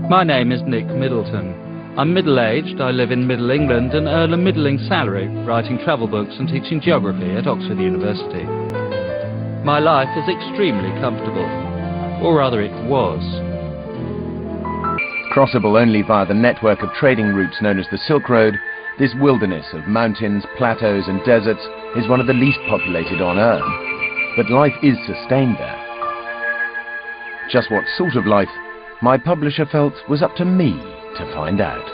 My name is Nick Middleton. I'm middle-aged, I live in Middle England and earn a middling salary, writing travel books and teaching geography at Oxford University. My life is extremely comfortable, or rather it was. Crossable only via the network of trading routes known as the Silk Road, this wilderness of mountains, plateaus and deserts is one of the least populated on Earth. But life is sustained there. Just what sort of life my publisher felt was up to me to find out.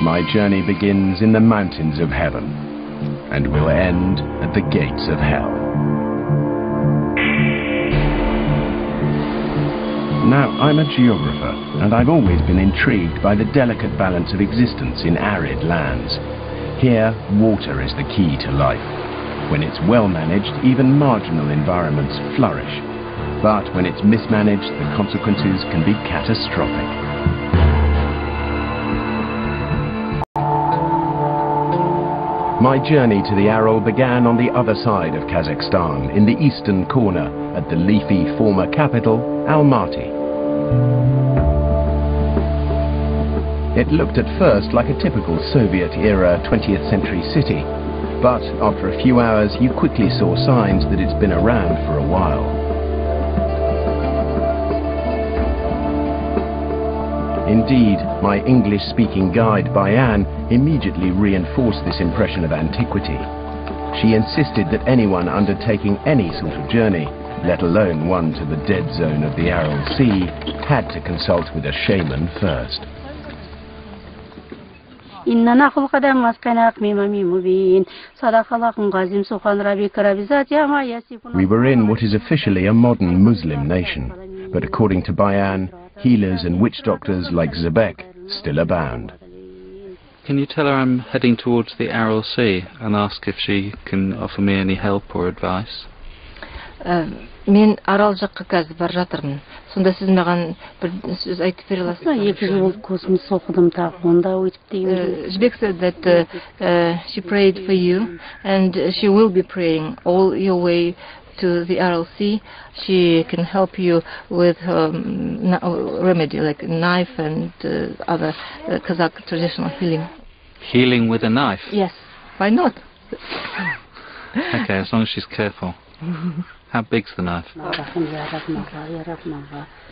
My journey begins in the mountains of heaven and will end at the gates of hell. Now, I'm a geographer, and I've always been intrigued by the delicate balance of existence in arid lands. Here, water is the key to life. When it's well managed, even marginal environments flourish. But when it's mismanaged, the consequences can be catastrophic. My journey to the Aral began on the other side of Kazakhstan, in the eastern corner, at the leafy former capital, Almaty. It looked at first like a typical Soviet-era 20th century city, but after a few hours you quickly saw signs that it's been around for a while. Indeed, my English-speaking guide, Bayan, immediately reinforced this impression of antiquity. She insisted that anyone undertaking any sort of journey, let alone one to the dead zone of the Aral Sea, had to consult with a shaman first. We were in what is officially a modern Muslim nation, but according to Bayan, healers and witch doctors like Jībek still abound. Can you tell her I'm heading towards the Aral Sea and ask if she can offer me any help or advice? Мен Арал жаққа қазір бара жатырмын. Сонда сіз маған бір сөз айтып бере аласыз ба? 2 жыл космос оқыдым тағы онда өтіп те. Жібек said that she prayed for you and she will be praying all your way to the Aral Sea. She can help you with remedy like a knife and other Kazakh traditional healing. Healing with a knife? Yes. Why not? Okay, as long as she's careful. How big's the knife?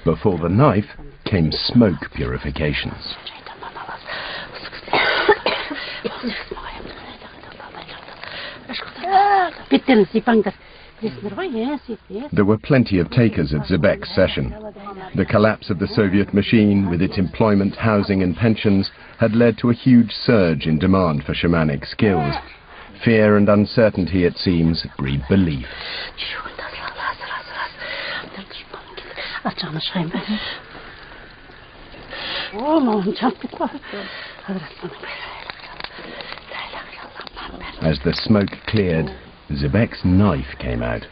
Before the knife came smoke purifications. There were plenty of takers at Jībek's session. The collapse of the Soviet machine, with its employment, housing and pensions, had led to a huge surge in demand for shamanic skills. Fear and uncertainty, it seems, breed belief. As the smoke cleared, Jībek's knife came out.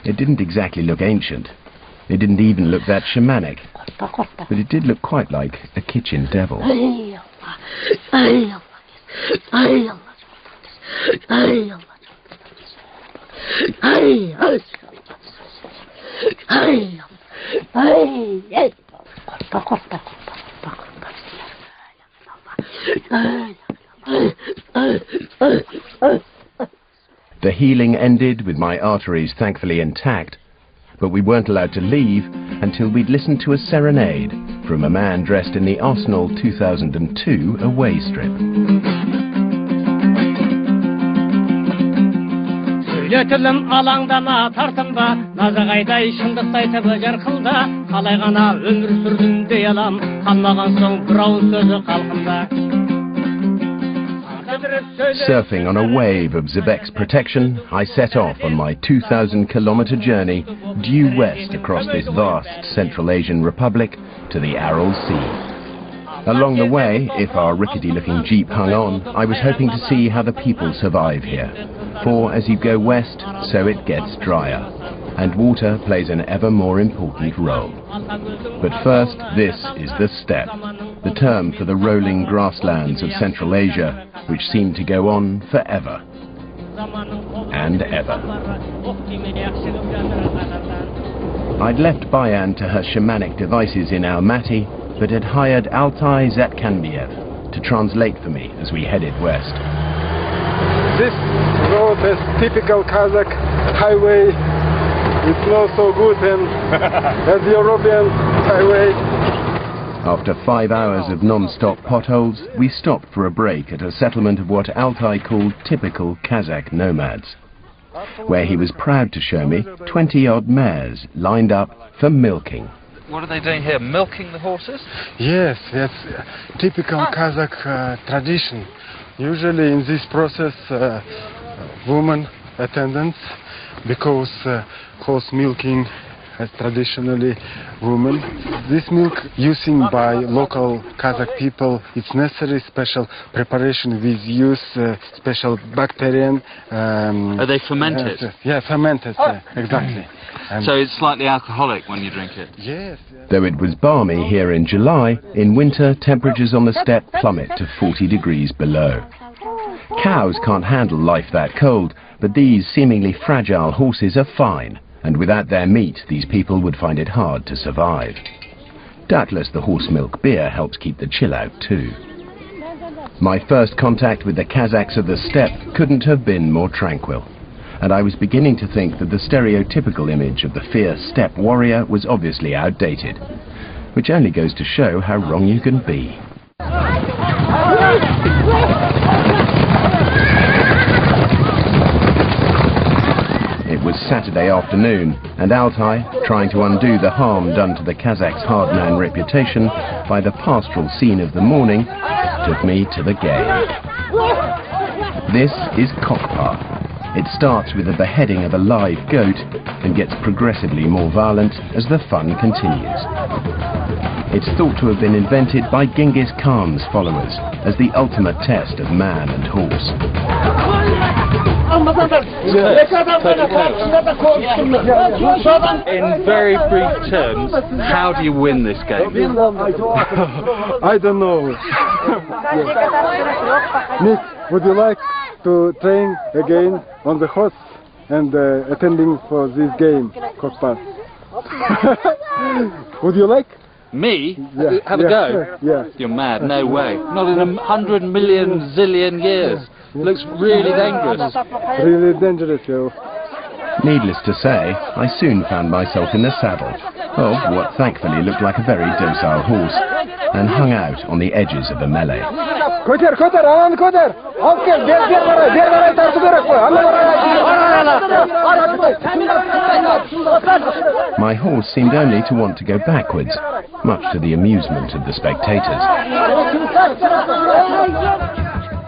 It didn't exactly look ancient. It didn't even look that shamanic. But it did look quite like a kitchen devil. The healing ended with my arteries thankfully intact, but we weren't allowed to leave until we'd listened to a serenade from a man dressed in the Arsenal 2002 away strip. Сөйлетілім алаңдама тартынба, назағайдай шындықты айтып жарқылда, қалай ғана өмір сүрдім дей алам, қалмаған соң бір ауыз сөзі қалқымда. Surfing on a wave of Jībek's protection, I set off on my 2,000-kilometer journey due west across this vast Central Asian republic to the Aral Sea. Along the way, if our rickety-looking jeep hung on, I was hoping to see how the people survive here. For as you go west, so it gets drier, and water plays an ever more important role. But first, this is the steppe, the term for the rolling grasslands of Central Asia, which seem to go on forever and ever. I'd left Bayan to her shamanic devices in Almaty, but had hired Altai Zatkanbiev to translate for me as we headed west. This road is typical Kazakh highway. It's not so good as the European highway. After 5 hours of non-stop potholes, we stopped for a break at a settlement of what Altai called typical Kazakh nomads, where he was proud to show me 20-odd mares lined up for milking. What are they doing here, milking the horses? Yes, that's typical Kazakh tradition. Usually in this process, women attendants, because horse milking as traditionally women. This milk using by local Kazakh people, it's necessary special preparation with use special bacterium. Are they fermented? Yeah, fermented, exactly. So it's slightly alcoholic when you drink it? Yes. Though it was balmy here in July, in winter temperatures on the steppe plummet to 40 degrees below. Cows can't handle life that cold, but these seemingly fragile horses are fine, and without their meat these people would find it hard to survive. Doubtless the horse milk beer helps keep the chill out too. My first contact with the Kazakhs of the steppe couldn't have been more tranquil, and I was beginning to think that the stereotypical image of the fierce steppe warrior was obviously outdated, which only goes to show how wrong you can be. It was Saturday afternoon, and Altai, trying to undo the harm done to the Kazakhs' hard-man reputation by the pastoral scene of the morning, took me to the game. This is Kokpa. It starts with the beheading of a live goat and gets progressively more violent as the fun continues. It's thought to have been invented by Genghis Khan's followers as the ultimate test of man and horse. In very brief terms, how do you win this game? I don't know. Nick, would you like to train again on the horse and attending for this game, Kokpa? Would you like? Me? Yeah, Have a go? Yeah. You're mad, no way. Not in 100 million zillion years. Looks really dangerous. Really dangerous, yeah. Needless to say, I soon found myself in the saddle of what thankfully looked like a very docile horse, and hung out on the edges of the melee. My horse seemed only to want to go backwards, much to the amusement of the spectators.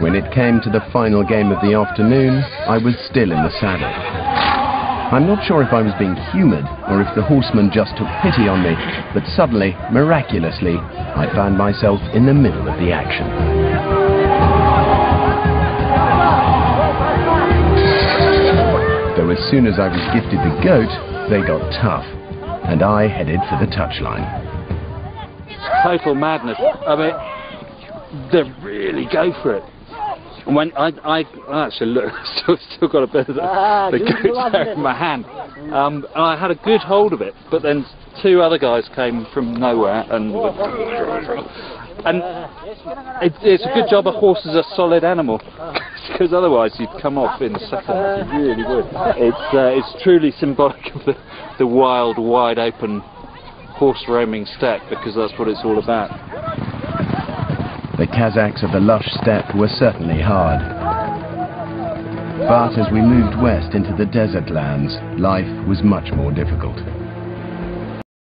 When it came to the final game of the afternoon, I was still in the saddle. I'm not sure if I was being humoured or if the horseman just took pity on me, but suddenly, miraculously, I found myself in the middle of the action. Though as soon as I was gifted the goat, they got tough, and I headed for the touchline. Total madness. I mean, they really go for it. And when I actually look, still got a bit of the goat there in my hand. And I had a good hold of it, but then two other guys came from nowhere and it's a good job a horse is a solid animal, because otherwise you'd come off in seconds. You really would. It's truly symbolic of the wild, wide open horse roaming steppe, because that's what it's all about. The Kazakhs of the lush steppe were certainly hard. But as we moved west into the desert lands, life was much more difficult.